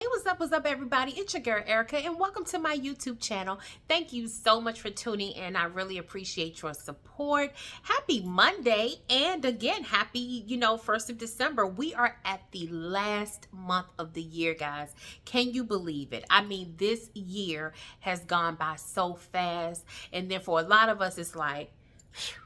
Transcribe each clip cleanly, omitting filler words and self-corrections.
what's up, everybody? It's your girl, Erica, and welcome to my YouTube channel. Thank you so much for tuning in. I really appreciate your support. Happy Monday, and again, happy, 1st of December. We are at the last month of the year, guys. Can you believe it? I mean, this year has gone by so fast, and then for a lot of us, it's like, phew,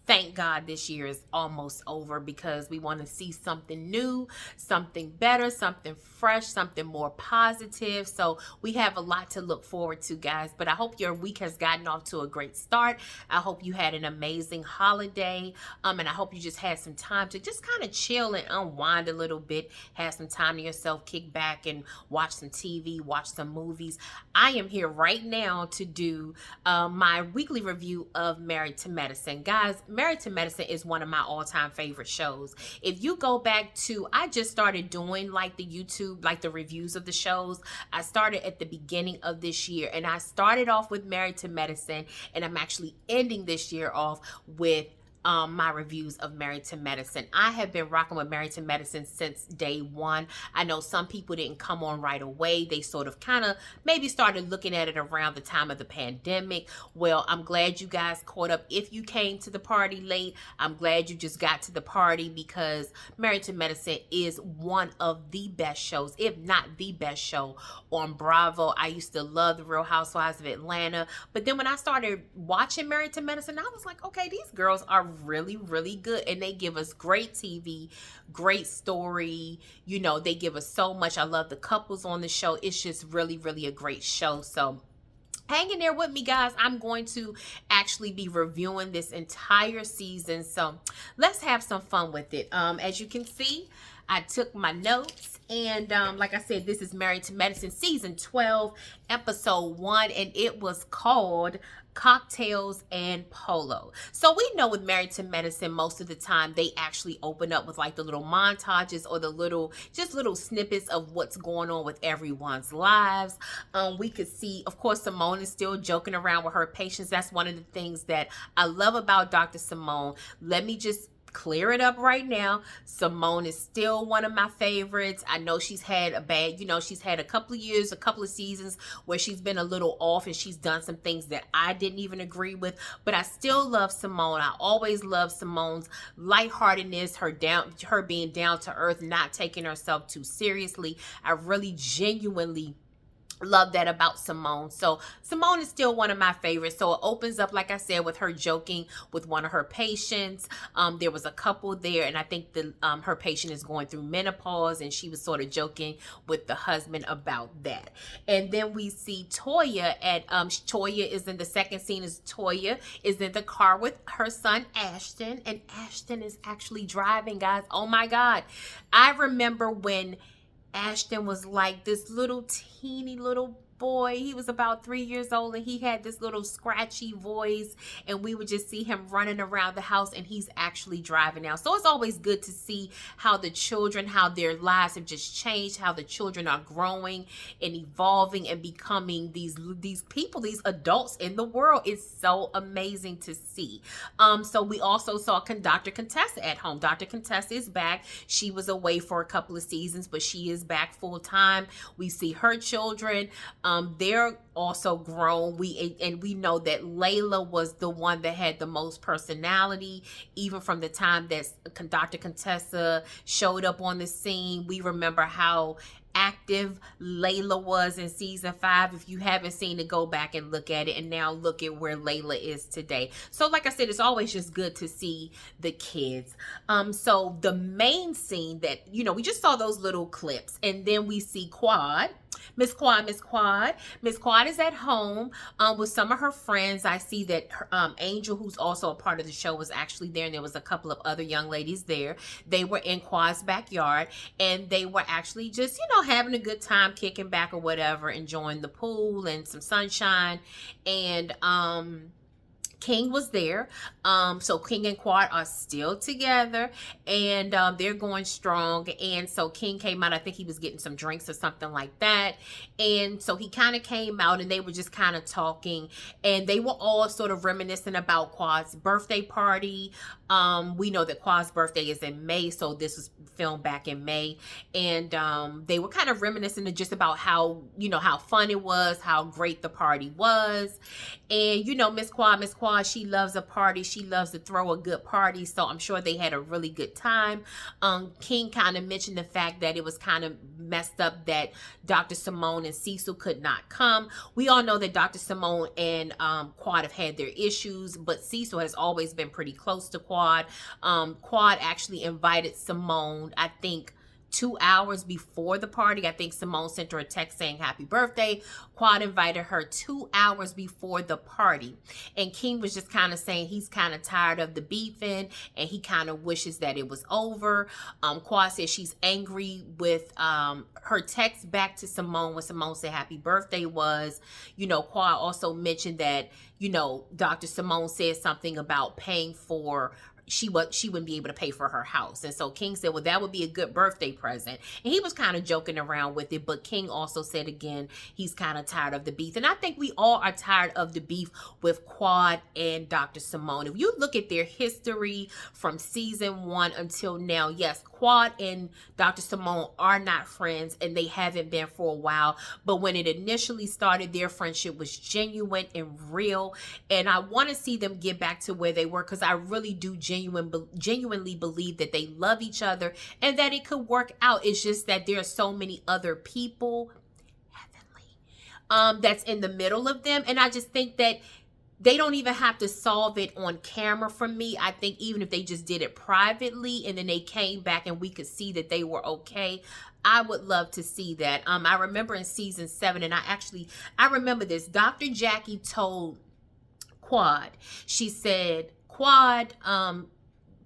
thank God this year is almost over because we want to see something new, something better, something fresh, something more positive. So we have a lot to look forward to, guys. But I hope your week has gotten off to a great start. I hope you had an amazing holiday. And I hope you just had some time to just kind of chill and unwind a little bit, have some time to yourself, kick back and watch some TV, watch some movies. I am here right now to do my weekly review of Married to Medicine. Guys, Married to Medicine is one of my all-time favorite shows. If you go back to, I just started doing like the YouTube, like the reviews of the shows. I started at the beginning of this year, and I started off with Married to Medicine, and I'm actually ending this year off with my reviews of Married to Medicine. I have been rocking with Married to Medicine since day one. I know some people didn't come on right away. They sort of kind of maybe started looking at it around the time of the pandemic. Well, I'm glad you guys caught up. If you came to the party late, I'm glad you just got to the party because Married to Medicine is one of the best shows, if not the best show on Bravo. I used to love the Real Housewives of Atlanta, but then when I started watching Married to Medicine, I was like, okay, these girls are really good, and they give us great TV, great story. They give us so much. I love the couples on the show. It's just really a great show. So hang in there with me, guys. I'm going to actually be reviewing this entire season, so let's have some fun with it. As you can see, I took my notes, and like I said, this is Married to Medicine season 12 episode 1, and it was called Cocktails and Polo. So we know with Married to Medicine, most of the time they actually open up with like the little montages or the little snippets of what's going on with everyone's lives. We could see, of course, Simone is still joking around with her patients. That's one of the things that I love about Dr. Simone. Let me just clear it up right now. Simone is still one of my favorites. I know she's had a bad, she's had a couple of years, a couple of seasons where she's been a little off and she's done some things that I didn't even agree with, but I still love Simone. I always love Simone's lightheartedness, her being down to earth, not taking herself too seriously. I really genuinely love that about Simone. So Simone is still one of my favorites. So it opens up, like I said, with her joking with one of her patients. There was a couple there, and I think her patient is going through menopause, and she was sort of joking with the husband about that. And then we see Toya Toya is in the second scene. Toya is in the car with her son Ashton, and Ashton is actually driving, guys. Oh my God. I remember when Ashton was like this little teeny little boy. He was about 3 years old, and he had this little scratchy voice, and we would just see him running around the house, and he's actually driving now. So it's always good to see how the children, how their lives have just changed, how the children are growing and evolving and becoming these people, these adults in the world. It's so amazing to see. So we also saw Dr. Contessa at home. Dr. Contessa is back. She was away for a couple of seasons, but she is back full time. We see her children. They're also grown. We know that Layla was the one that had the most personality, even from the time that Dr. Contessa showed up on the scene. We remember how active Layla was in season 5. If you haven't seen it, go back and look at it, and now look at where Layla is today. So like I said, it's always just good to see the kids. So the main scene that, we just saw those little clips, and then we see Miss Quad is at home with some of her friends. I see that Angel, who's also a part of the show, was actually there, and there was a couple of other young ladies there. They were in Quad's backyard, and they were actually just, having a good time, kicking back or whatever, enjoying the pool and some sunshine. And King was there. So King and Quad are still together, and they're going strong. And so King came out. I think he was getting some drinks or something like that. And so he kind of came out, and they were just kind of talking, and they were all sort of reminiscing about Quad's birthday party. We know that Quad's birthday is in May, so this was filmed back in May, and they were kind of reminiscing just about how, how fun it was, how great the party was. And Miss Quad, she loves a party. She loves to throw a good party, so I'm sure they had a really good time. King kind of mentioned the fact that it was kind of messed up that Dr. Simone and Cecil could not come. We all know that Dr. Simone and Quad have had their issues, but Cecil has always been pretty close to Quad. Quad actually invited Simone, I think, 2 hours before the party. I think Simone sent her a text saying happy birthday. Quad invited her 2 hours before the party. And King was just kind of saying he's kind of tired of the beefing, and he kind of wishes that it was over. Quad says she's angry with her text back to Simone when Simone said happy birthday was. Quad also mentioned that, Dr. Simone said something about paying for she wouldn't be able to pay for her house. And so King said, well, that would be a good birthday present. And he was kind of joking around with it, but King also said again, he's kind of tired of the beef. And I think we all are tired of the beef with Quad and Dr. Simone. If you look at their history from season 1 until now, yes, Quad and Dr. Simone are not friends, and they haven't been for a while. But when it initially started, their friendship was genuine and real. And I want to see them get back to where they were, because I really do genuinely believe that they love each other and that it could work out. It's just that there are so many other people, heavenly, that's in the middle of them. And I just think that they don't even have to solve it on camera for me. I think even if they just did it privately and then they came back and we could see that they were okay, I would love to see that. I remember in season 7, and I remember this. Dr. Jackie told Quad, she said, Quad,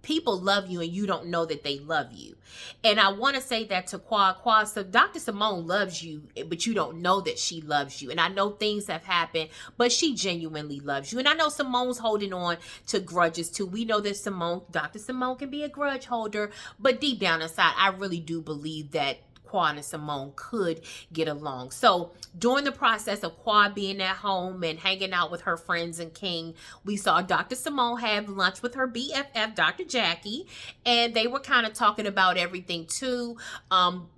people love you and you don't know that they love you. And I want to say that to Quad, so Dr. Simone loves you, but you don't know that she loves you. And I know things have happened, but she genuinely loves you. And I know Simone's holding on to grudges too. We know that Dr. Simone can be a grudge holder, but deep down inside, I really do believe that Quad and Simone could get along. So during the process of Quad being at home and hanging out with her friends and King, we saw Dr. Simone have lunch with her BFF, Dr. Jackie, and they were kind of talking about everything too.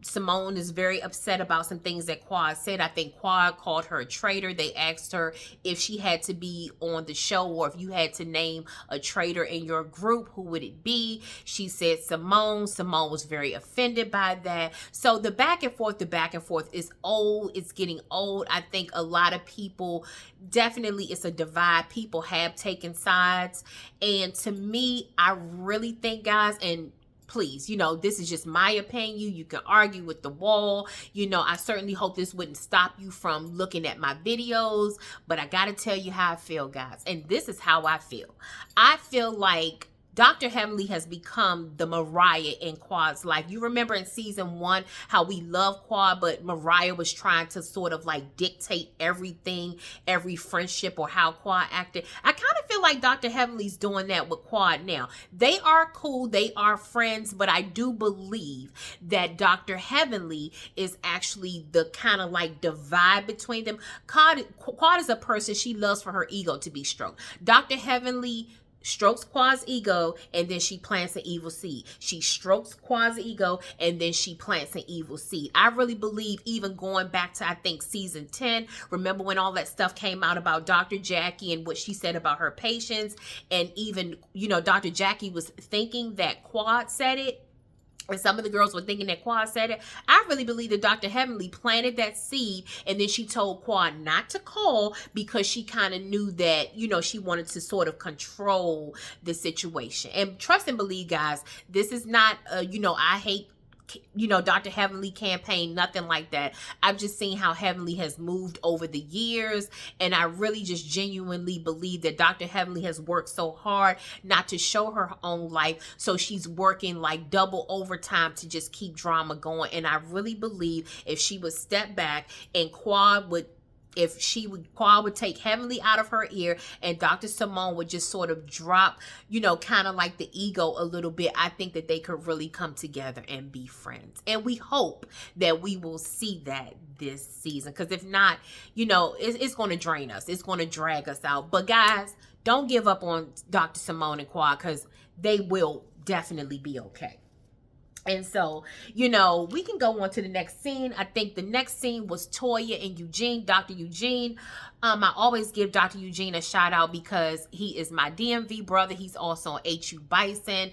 Simone is very upset about some things that Quad said. I think Quad called her a traitor. They asked her if she had to be on the show, or if you had to name a traitor in your group, who would it be? She said Simone. Simone was very offended by that. So the back and forth is old. It's getting old. I think a lot of people, definitely it's a divide. People have taken sides. And to me, I really think, guys, and please, this is just my opinion. You can argue with the wall. I certainly hope this wouldn't stop you from looking at my videos, but I got to tell you how I feel, guys. And this is how I feel. I feel like Dr. Heavenly has become the Mariah in Quad's life. You remember in season 1 how we love Quad, but Mariah was trying to sort of like dictate everything, every friendship, or how Quad acted. I kind of feel like Dr. Heavenly's doing that with Quad now. They are cool, they are friends, but I do believe that Dr. Heavenly is actually the kind of like divide between them. Quad is a person, she loves for her ego to be stroked. Dr. Heavenly strokes Quad's ego, and then she plants an evil seed. She strokes Quad's ego, and then she plants an evil seed. I really believe, even going back to, I think, season 10, remember when all that stuff came out about Dr. Jackie and what she said about her patients, and even, Dr. Jackie was thinking that Quad said it, and some of the girls were thinking that Quad said it. I really believe that Dr. Heavenly planted that seed, and then she told Quad not to call because she kind of knew that, she wanted to sort of control the situation. And trust and believe, guys, this is not, I hate Dr. Heavenly campaign, nothing like that. I've just seen how Heavenly has moved over the years, and I really just genuinely believe that Dr. Heavenly has worked so hard not to show her own life, so she's working like double overtime to just keep drama going. And I really believe if she would step back and Quad would if she would, Qua would take heavily out of her ear and Dr. Simone would just sort of drop, kind of like the ego a little bit, I think that they could really come together and be friends. And we hope that we will see that this season. Because if not, it's going to drain us. It's going to drag us out. But guys, don't give up on Dr. Simone and Qua, because they will definitely be okay. And so, we can go on to the next scene. I think the next scene was Toya and Eugene, Dr. Eugene. I always give Dr. Eugene a shout out because he is my DMV brother. He's also on HU Bison.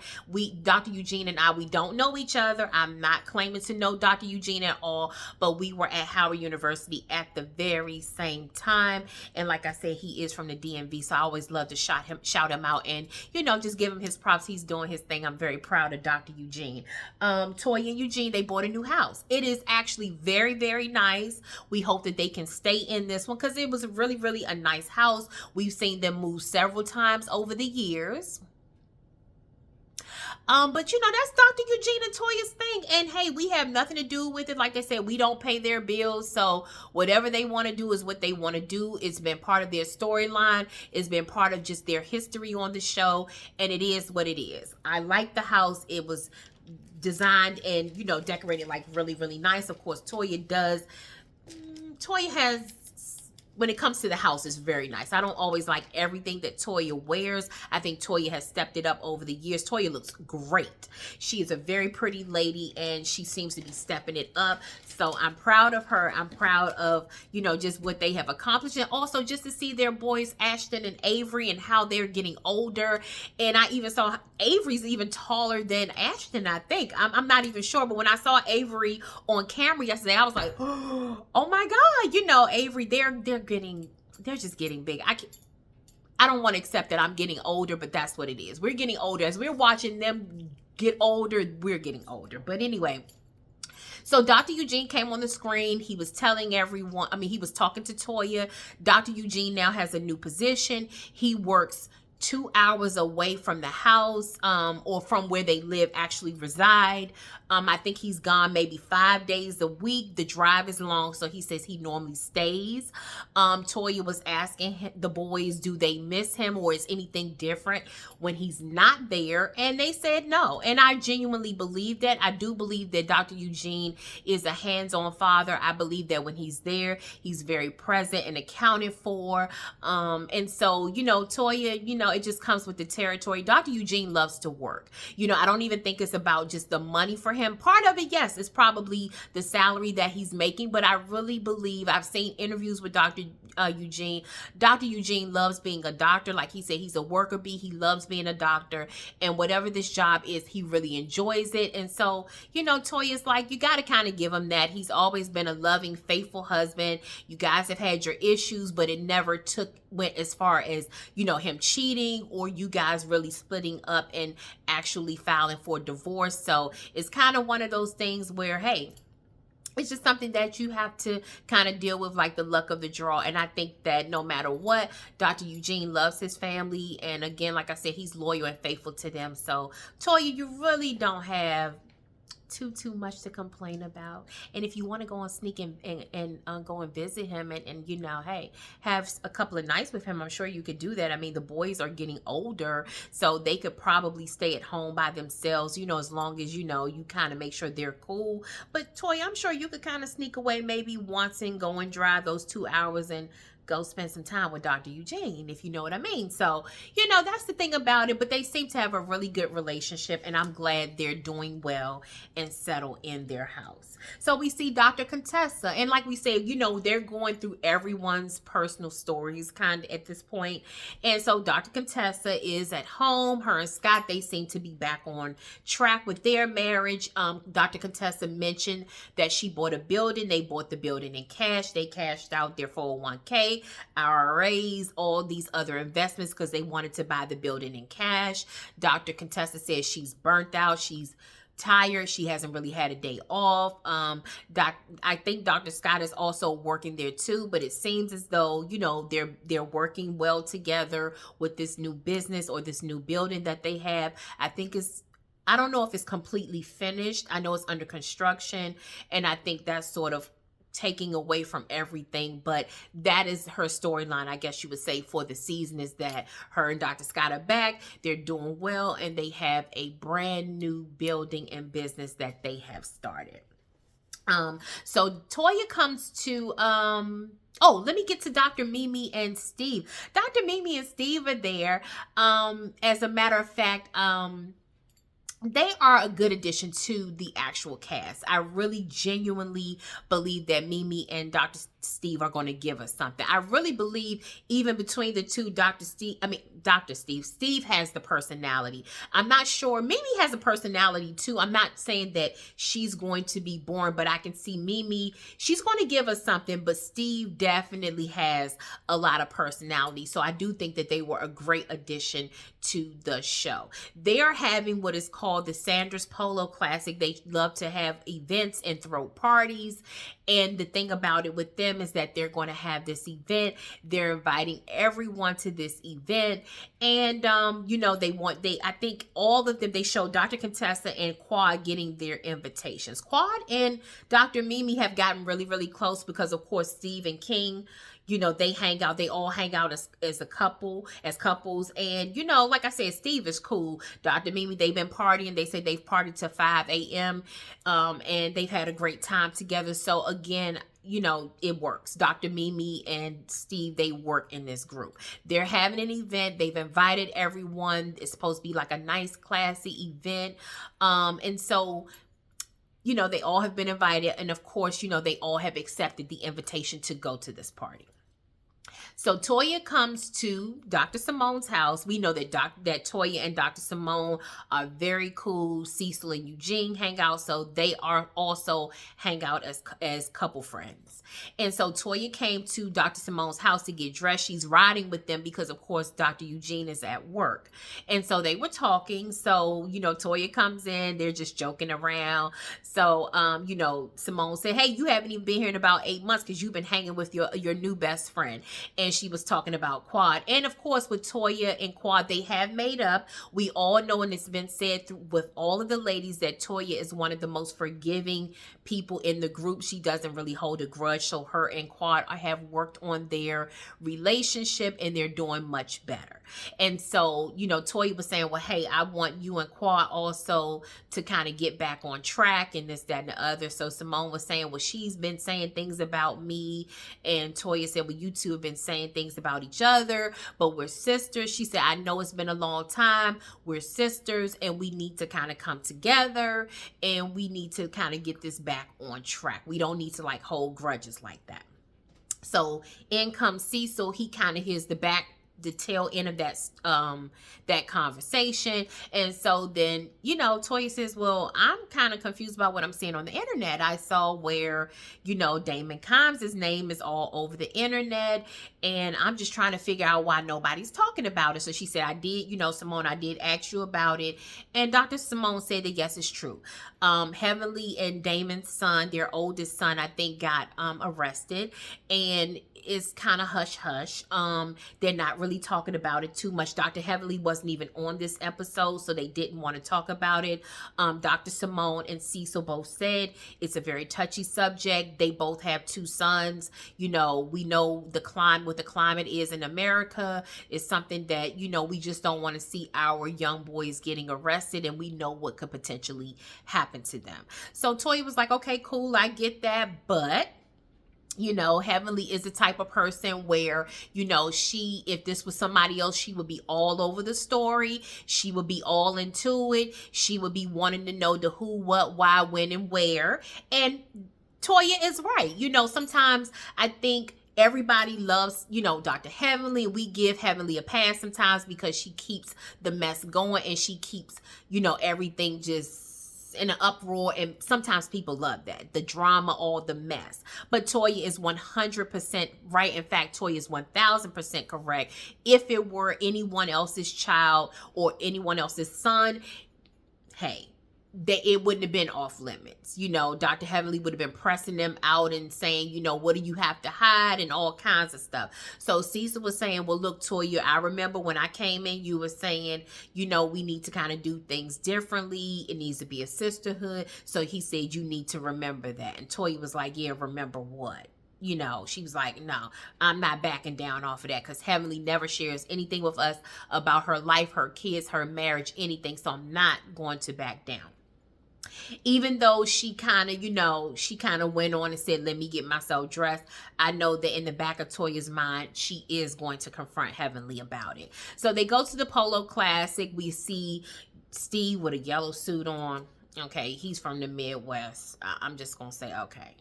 Dr. Eugene and I, we don't know each other. I'm not claiming to know Dr. Eugene at all, but we were at Howard University at the very same time. And like I said, he is from the DMV, so I always love to shout him out and, just give him his props. He's doing his thing. I'm very proud of Dr. Eugene. Toya and Eugene, they bought a new house. It is actually very, very nice. We hope that they can stay in this one because it was really, really a nice house. We've seen them move several times over the years. But that's Dr. Eugene and Toya's thing. And hey, we have nothing to do with it. Like I said, we don't pay their bills. So whatever they want to do is what they want to do. It's been part of their storyline. It's been part of just their history on the show. And it is what it is. I like the house. It was designed and, decorated like really, really nice. Of course, Toya has, when it comes to the house, it's very nice. I don't always like everything that Toya wears. I think Toya has stepped it up over the years. Toya looks great. She is a very pretty lady and she seems to be stepping it up. So I'm proud of her. I'm proud of, just what they have accomplished. And also just to see their boys, Ashton and Avery, and how they're getting older. And I even saw Avery's even taller than Ashton, I think. I'm not even sure. But when I saw Avery on camera yesterday, I was like, oh my God, Avery, they're just getting big. I don't want to accept that I'm getting older, but that's what it is. We're getting older. As we're watching them get older, we're getting older. But anyway, so Dr. Eugene came on the screen. He was telling everyone, he was talking to Toya. Dr. Eugene now has a new position. He works 2 hours away from the house, or from where they actually reside. I think he's gone maybe 5 days a week. The drive is long, so he says he normally stays. Toya was asking the boys, do they miss him, or is anything different when he's not there? And they said no. And I genuinely believe that. I do believe that Dr. Eugene is a hands-on father. I believe that when he's there, he's very present and accounted for. And so, Toya, it just comes with the territory. Dr. Eugene loves to work. I don't even think it's about just the money for him. Part of it, yes, is probably the salary that he's making, but I really believe, I've seen interviews with Dr. Eugene. Dr. Eugene loves being a doctor. Like he said, he's a worker bee. He loves being a doctor, and whatever this job is, he really enjoys it. And so, Toya's like, you got to kind of give him that. He's always been a loving, faithful husband. You guys have had your issues, but it never went as far as, him cheating or you guys really splitting up and actually filing for divorce. So it's kind of one of those things where, hey, it's just something that you have to kind of deal with, like the luck of the draw. And I think that no matter what, Dr. Eugene loves his family. And again, like I said, he's loyal and faithful to them. So Toya, you really don't have too much to complain about. And if you want to go and sneak and go and visit him and hey, have a couple of nights with him, I'm sure you could do that. The boys are getting older, so they could probably stay at home by themselves, as long as you kind of make sure they're cool. But Toya, I'm sure you could kind of sneak away maybe once and go and drive those 2 hours and go spend some time with Dr. Eugene, if you know what I mean. So, that's the thing about it. But they seem to have a really good relationship, and I'm glad they're doing well and settled in their house. So we see Dr. Contessa, and like we say, they're going through everyone's personal stories kind of at this point. And so Dr. Contessa is at home. Her and Scott, they seem to be back on track with their marriage. Dr. Contessa mentioned that she bought a building. They bought the building in cash. They cashed out their 401k, IRAs, all these other investments because they wanted to buy the building in cash. Dr. Contessa says she's burnt out. She's tired. She hasn't really had a day off. I think Dr. Scott is also working there too, but it seems as though, they're working well together with this new business or this new building that they have. I don't know if it's completely finished. I know it's under construction, and I think that's sort of taking away from everything, but that is her storyline, I guess you would say, for the season, is that her and Dr. Scott are back, they're doing well, and they have a brand new building and business that they have started. So Toya comes to oh, let me get to Dr. Mimi and Steve. Dr. Mimi and Steve are there. As a matter of fact, they are a good addition to the actual cast. I really genuinely believe that Mimi and Dr. Steve are going to give us something. I really believe even between the two, Steve has the personality. I'm not sure. Mimi has a personality too. I'm not saying that she's going to be boring, but I can see Mimi, she's going to give us something, but Steve definitely has a lot of personality. So I do think that they were a great addition to the show. They are having what is called the Sandra's Polo Classic. They love to have events and throw parties. And the thing about it with them is that they're going to have this event. They're inviting everyone to this event. And, you know, I think all of them, they show Dr. Contessa and Quad getting their invitations. Quad and Dr. Mimi have gotten really, really close because, of course, Steve and King, you know, they hang out. They all hang out as a couple, as couples. And, you know, like I said, Steve is cool. Dr. Mimi, they've been partying. They say they've partied till 5 a.m. And they've had a great time together. So, again, you know, it works. Dr. Mimi and Steve, they work in this group. They're having an event. They've invited everyone. It's supposed to be like a nice, classy event. And so, you know, they all have been invited. And, of course, you know, they all have accepted the invitation to go to this party. So Toya comes to Dr. Simone's house. We know that Toya and Dr. Simone are very cool. Cecil and Eugene hang out, so they are also hang out as couple friends. And so Toya came to Dr. Simone's house to get dressed. She's riding with them because, of course, Dr. Eugene is at work. And so they were talking. So, you know, Toya comes in. They're just joking around. So, you know, Simone said, hey, you haven't even been here in about 8 months because you've been hanging with your new best friend. And she was talking about Quad. And of course, with Toya and Quad, they have made up. We all know, and it's been said with all of the ladies, that Toya is one of the most forgiving people in the group. She doesn't really hold a grudge. So her and Quad have worked on their relationship, and they're doing much better. And so, you know, Toya was saying, well, hey, I want you and Quad also to kind of get back on track and this, that, and the other. So Simone was saying, well, she's been saying things about me. And Toya said, well, you two have been saying things about each other, but we're sisters. She said, I know it's been a long time. We're sisters, and we need to kind of come together, and we need to kind of get this back on track. We don't need to like hold grudges like that. So in comes Cecil. He kind of hears the tail end of that conversation. And so then, you know, Toya says, well, I'm kind of confused about what I'm seeing on the internet. I saw where, you know, Damon Combs' name is all over the internet, and I'm just trying to figure out why nobody's talking about it. So she said, I did, you know, Simone, I did ask you about it. And Dr. Simone said that yes, it's true. Heavenly and Damon's son, their oldest son, I think, got arrested, and is kind of hush hush. They're not really talking about it too much. Dr. Heavenly wasn't even on this episode, so they didn't want to talk about it. Dr. Simone and Cecil both said it's a very touchy subject. They both have 2 sons. You know, we know what the climate is in America is something that, you know, we just don't want to see our young boys getting arrested, and we know what could potentially happen to them. So Toya was like, okay, cool, I get that, but you know, Heavenly is the type of person where, you know, if this was somebody else, she would be all over the story. She would be all into it. She would be wanting to know the who, what, why, when, and where. And Toya is right. You know, sometimes I think everybody loves, you know, Dr. Heavenly. We give Heavenly a pass sometimes because she keeps the mess going, and she keeps, you know, everything just in an uproar, and sometimes people love that, the drama, all the mess. But Toya is 100% right. In fact, Toya is 1000% correct. If it were anyone else's child or anyone else's son, hey, that it wouldn't have been off limits. Dr. Heavenly would have been pressing them out and saying, what do you have to hide and all kinds of stuff. So Cecil was saying, well, look, Toya, I remember when I came in, you were saying, we need to kind of do things differently. It needs to be a sisterhood. So he said, you need to remember that. And Toya was like, yeah, remember what? She was like, no, I'm not backing down off of that, because Heavenly never shares anything with us about her life, her kids, her marriage, anything. So I'm not going to back down. Even though she kind of went on and said, let me get myself dressed, I know that in the back of Toya's mind, she is going to confront Heavenly about it. So they go to the Polo Classic. We see Steve with a yellow suit on. Okay, he's from the Midwest. I'm just going to say, okay.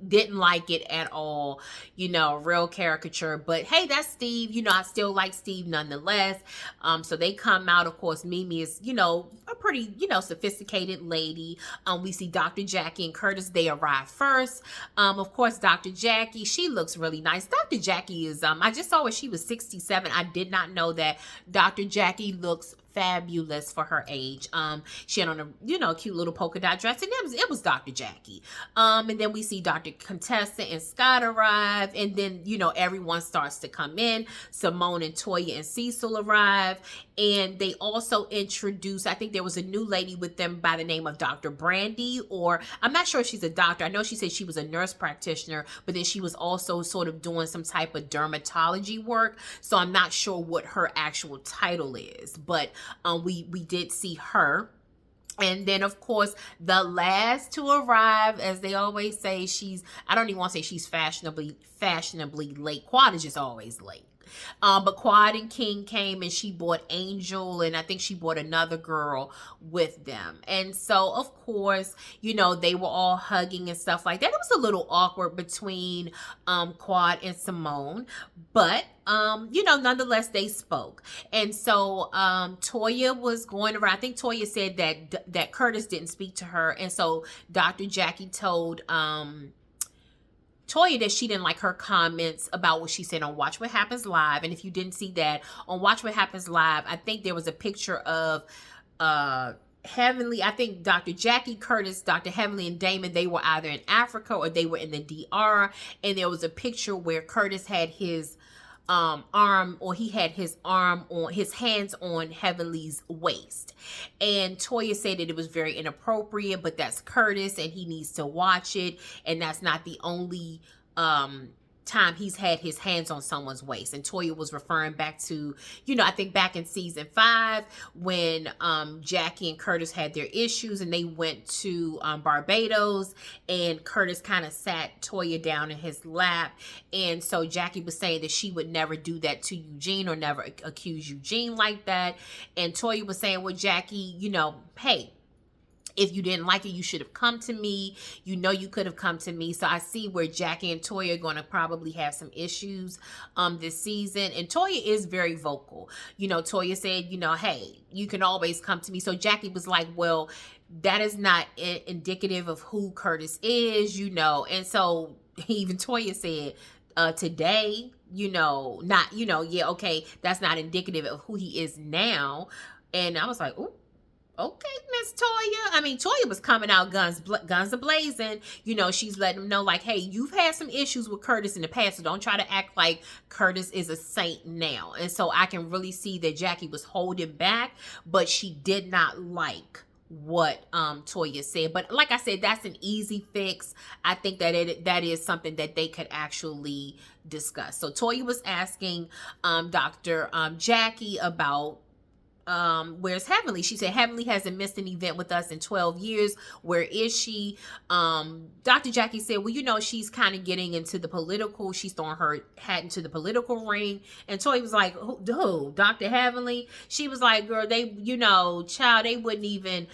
Didn't like it at all, real caricature, but hey, that's Steve. I still like Steve nonetheless. So they come out. Of course, Mimi is, a pretty, sophisticated lady. We see Dr. Jackie and Curtis. They arrive first. Of course, Dr. Jackie, she looks really nice. Dr. Jackie is, I just saw her, she was 67. I did not know that. Dr. Jackie looks fabulous for her age. She had on a cute little polka dot dress, and it was Dr. Jackie. And then we see Dr. Contessa and Scott arrive, and then everyone starts to come in. Simone and Toya and Cecil arrive, and they also introduce, I think there was a new lady with them by the name of Dr. Brandi, or I'm not sure if she's a doctor. I know she said she was a nurse practitioner, but then she was also sort of doing some type of dermatology work. So I'm not sure what her actual title is, but we did see her. And then, of course, the last to arrive, as they always say, I don't even want to say she's fashionably late. Quad is just always late. But Quad and King came, and she brought Angel, and I think she brought another girl with them. And so, of course, they were all hugging and stuff like that. It was a little awkward between Quad and Simone, but nonetheless, they spoke. And so Toya was going around. I think Toya said that Curtis didn't speak to her, and so Dr. Jackie told Toya that she didn't like her comments about what she said on Watch What Happens Live. And if you didn't see that, on Watch What Happens Live, I think there was a picture of Heavenly, I think Dr. Jackie, Curtis, Dr. Heavenly, and Damon, they were either in Africa or they were in the DR. And there was a picture where Curtis had his arm, or he had his hands on Heavenly's waist. And Toya said that it was very inappropriate, but that's Curtis and he needs to watch it. And that's not the only time he's had his hands on someone's waist. And Toya was referring back to, I think back in season 5 when Jackie and Curtis had their issues and they went to Barbados, and Curtis kind of sat Toya down in his lap. And so Jackie was saying that she would never do that to Eugene, or never accuse Eugene like that. And Toya was saying, well, Jackie, hey, if you didn't like it, you should have come to me. You could have come to me. So I see where Jackie and Toya are going to probably have some issues this season. And Toya is very vocal. Toya said, hey, you can always come to me. So Jackie was like, well, that is not indicative of who Curtis is, And so even Toya said, today, not, yeah, okay, that's not indicative of who he is now. And I was like, ooh. Okay, Miss Toya. I mean, Toya was coming out guns a-blazing. She's letting them know, like, hey, you've had some issues with Curtis in the past, so don't try to act like Curtis is a saint now. And so I can really see that Jackie was holding back, but she did not like what Toya said. But like I said, that's an easy fix. I think that is something that they could actually discuss. So Toya was asking Dr. Jackie about where's Heavenly. She said Heavenly hasn't missed an event with us in 12 years. Where is she? Dr. Jackie said, well, she's kind of getting into the political. She's throwing her hat into the political ring. And Toy was like, who? Dr. Heavenly? She was like, girl, they, child, they wouldn't even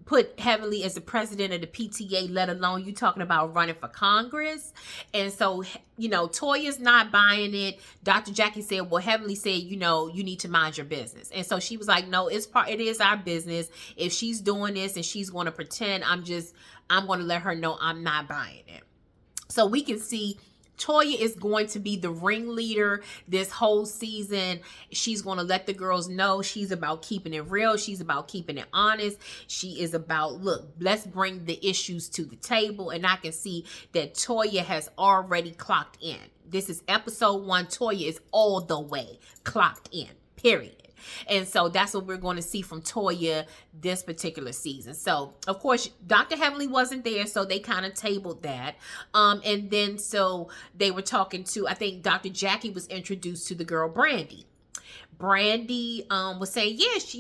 put Heavenly as the president of the PTA, let alone you talking about running for Congress. And so, Toya's not buying it. Dr. Jackie said, well, Heavenly said, you need to mind your business. And so she was like, no, it is our business. If she's doing this and she's going to pretend, I'm going to let her know I'm not buying it. So we can see Toya is going to be the ringleader this whole season. She's going to let the girls know she's about keeping it real. She's about keeping it honest. She is about, look, let's bring the issues to the table. And I can see that Toya has already clocked in. This is episode 1. Toya is all the way clocked in, period. And so that's what we're going to see from Toya this particular season. So, of course, Dr. Heavenly wasn't there, so they kind of tabled that. And then so they were talking to, I think Dr. Jackie was introduced to the girl Brandi. Brandi was saying, yes,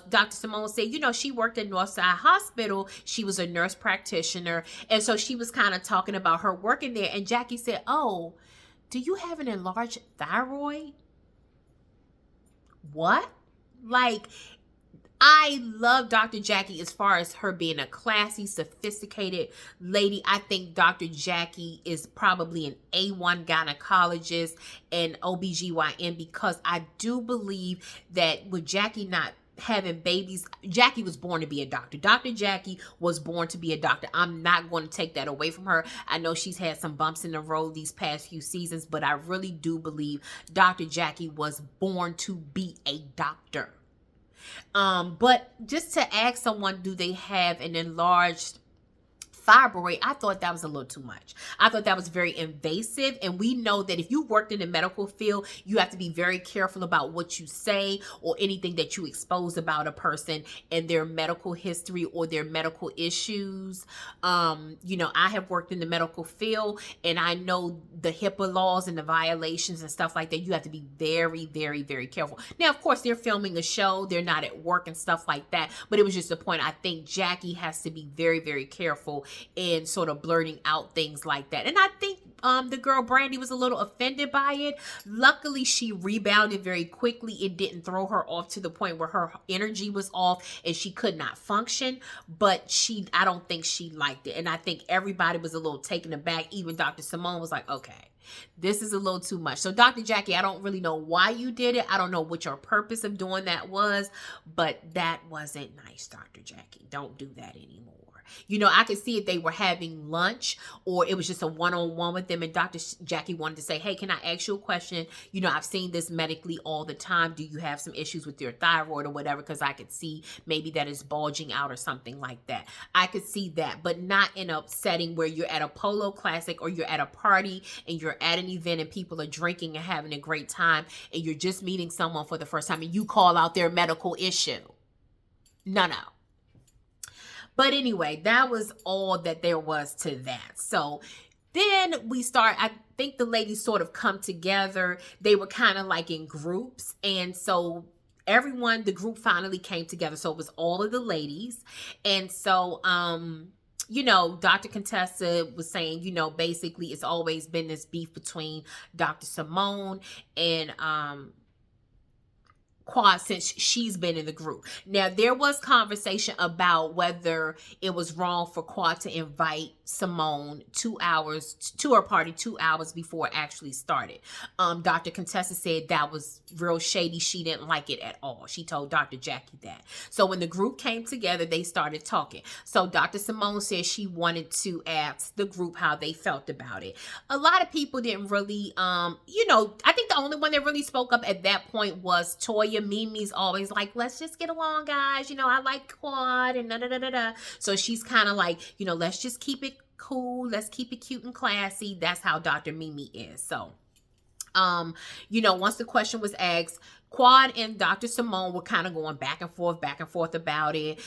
Dr. Simone said, she worked at Northside Hospital. She was a nurse practitioner. And so she was kind of talking about her working there. And Jackie said, oh, do you have an enlarged thyroid? What? Like, I love Dr. Jackie as far as her being a classy, sophisticated lady. I think Dr. Jackie is probably an A1 gynecologist and OBGYN, because I do believe that with Jackie not having babies, Jackie was born to be a doctor. Dr. Jackie was born to be a doctor. I'm not going to take that away from her. I know she's had some bumps in the road these past few seasons, but I really do believe Dr. Jackie was born to be a doctor. But just to ask someone, do they have an enlarged fibroid, I thought that was a little too much. I thought that was very invasive. And we know that if you worked in the medical field, you have to be very careful about what you say or anything that you expose about a person and their medical history or their medical issues. I have worked in the medical field, and I know the HIPAA laws and the violations and stuff like that. You have to be very, very, very careful. Now, of course, they're filming a show. They're not at work and stuff like that. But it was just a point. I think Jackie has to be very, very careful in sort of blurting out things like that. And I think the girl Brandi was a little offended by it. Luckily, she rebounded very quickly. It didn't throw her off to the point where her energy was off and she could not function. But I don't think she liked it. And I think everybody was a little taken aback. Even Dr. Simone was like, okay, this is a little too much. So Dr. Jackie, I don't really know why you did it. I don't know what your purpose of doing that was, but that wasn't nice, Dr. Jackie. Don't do that anymore. I could see if they were having lunch or it was just a one-on-one with them and Dr. Jackie wanted to say, hey, can I ask you a question? I've seen this medically all the time. Do you have some issues with your thyroid or whatever? Because I could see maybe that is bulging out or something like that. I could see that, but not in a setting where you're at a Polo Classic or you're at a party and you're at an event and people are drinking and having a great time and you're just meeting someone for the first time and you call out their medical issue. No. But anyway, that was all that there was to that. So then I think the ladies sort of come together. They were kind of like in groups. And so the group finally came together. So it was all of the ladies. And so, Dr. Contessa was saying, basically it's always been this beef between Dr. Simone and, Quad since she's been in the group. Now, there was conversation about whether it was wrong for Quad to invite Simone 2 hours to her party 2 hours before it actually started. Dr. Contessa said that was real shady. She didn't like it at all. She told Dr. Jackie that. So when the group came together, they started talking. So Dr. Simone said she wanted to ask the group how they felt about it. A lot of people didn't really, I think the only one that really spoke up at that point was Toya. Mimi's always like, let's just get along, guys. I like Quad and da-da-da-da-da. So she's kind of like, let's just keep it cool. Let's keep it cute and classy. That's how Dr. Mimi is. So, once the question was asked, Quad and Dr. Simone were kind of going back and forth about it.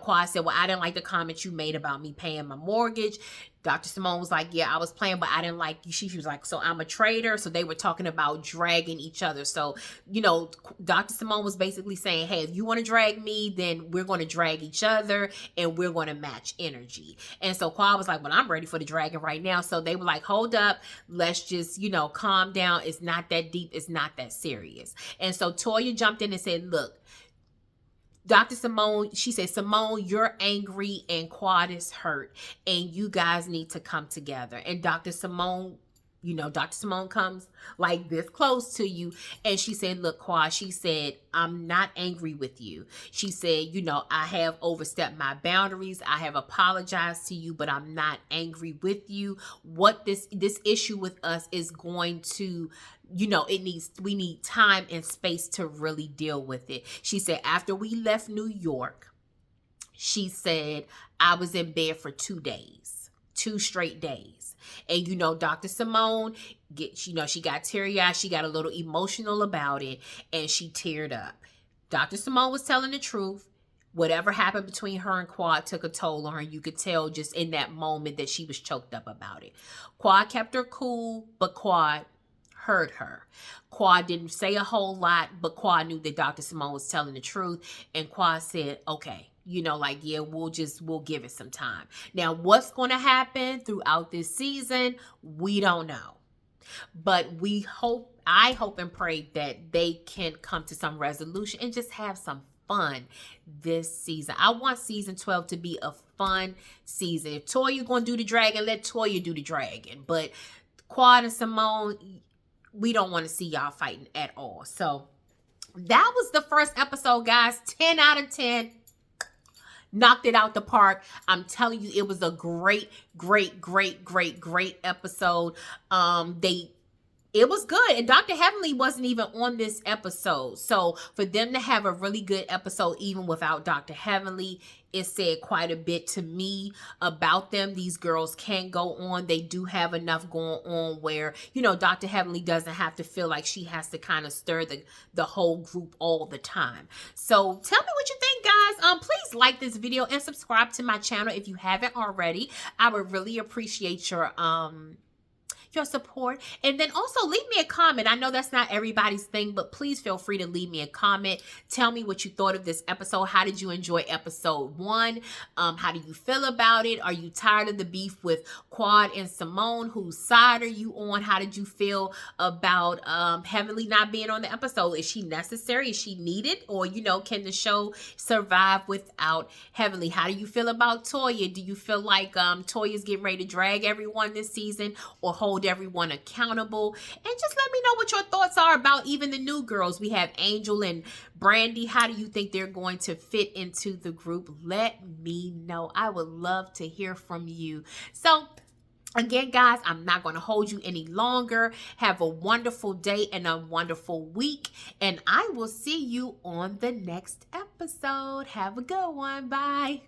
Quad said, well, I didn't like the comment you made about me paying my mortgage. Dr. Simone was like, yeah, I was playing, but I didn't like you. She was like, so I'm a traitor. So they were talking about dragging each other. So, Dr. Simone was basically saying, hey, if you want to drag me, then we're going to drag each other and we're going to match energy. And so Quad was like, well, I'm ready for the dragging right now. So they were like, hold up. Let's just, calm down. It's not that deep. It's not that serious. And so Toya jumped in and said, look, Dr. Simone, she said, Simone, you're angry and Quad is hurt and you guys need to come together. And Dr. Simone Dr. Simone comes like this close to you, and she said, look, Qua, she said, I'm not angry with you. She said, I have overstepped my boundaries. I have apologized to you, but I'm not angry with you. What this issue with us is going to, we need time and space to really deal with it. She said, after we left New York, she said, I was in bed for 2 days, 2 straight days. And Dr. Simone, she got teary-eyed. She got a little emotional about it, and she teared up. Dr. Simone was telling the truth. Whatever happened between her and Quad took a toll on her. You could tell just in that moment that she was choked up about it. Quad kept her cool, but Quad hurt her. Quad didn't say a whole lot, but Quad knew that Dr. Simone was telling the truth, and Quad said, okay, yeah, we'll give it some time. Now, what's going to happen throughout this season, we don't know. But I hope and pray that they can come to some resolution and just have some fun this season. I want season 12 to be a fun season. If Toya going to do the dragon, let Toya do the dragon. But Quad and Simone, we don't want to see y'all fighting at all. So that was the first episode, guys. 10 out of 10. Knocked it out the park. I'm telling you, it was a great episode. It was good. And Dr. Heavenly wasn't even on this episode. So for them to have a really good episode, even without Dr. Heavenly, it said quite a bit to me about them. These girls can go on. They do have enough going on where, Dr. Heavenly doesn't have to feel like she has to kind of stir the whole group all the time. So tell me what you think, guys. Please like this video and subscribe to my channel if you haven't already. I would really appreciate your support. And then also leave me a comment. I know that's not everybody's thing, but please feel free to leave me a comment. Tell me what you thought of this episode. How did you enjoy episode 1? How do you feel about it? Are you tired of the beef with Quad and Simone? Whose side are you on? How did you feel about Heavenly not being on the episode? Is she necessary? Is she needed? Or, can the show survive without Heavenly? How do you feel about Toya? Do you feel like Toya's getting ready to drag everyone this season or hold everyone accountable? And just let me know what your thoughts are about even the new girls. We have Angel and Brandi. How do you think they're going to fit into the group? Let me know. I would love to hear from you. So again, guys, I'm not going to hold you any longer. Have a wonderful day and a wonderful week, and I will see you on the next episode. Have a good one. Bye.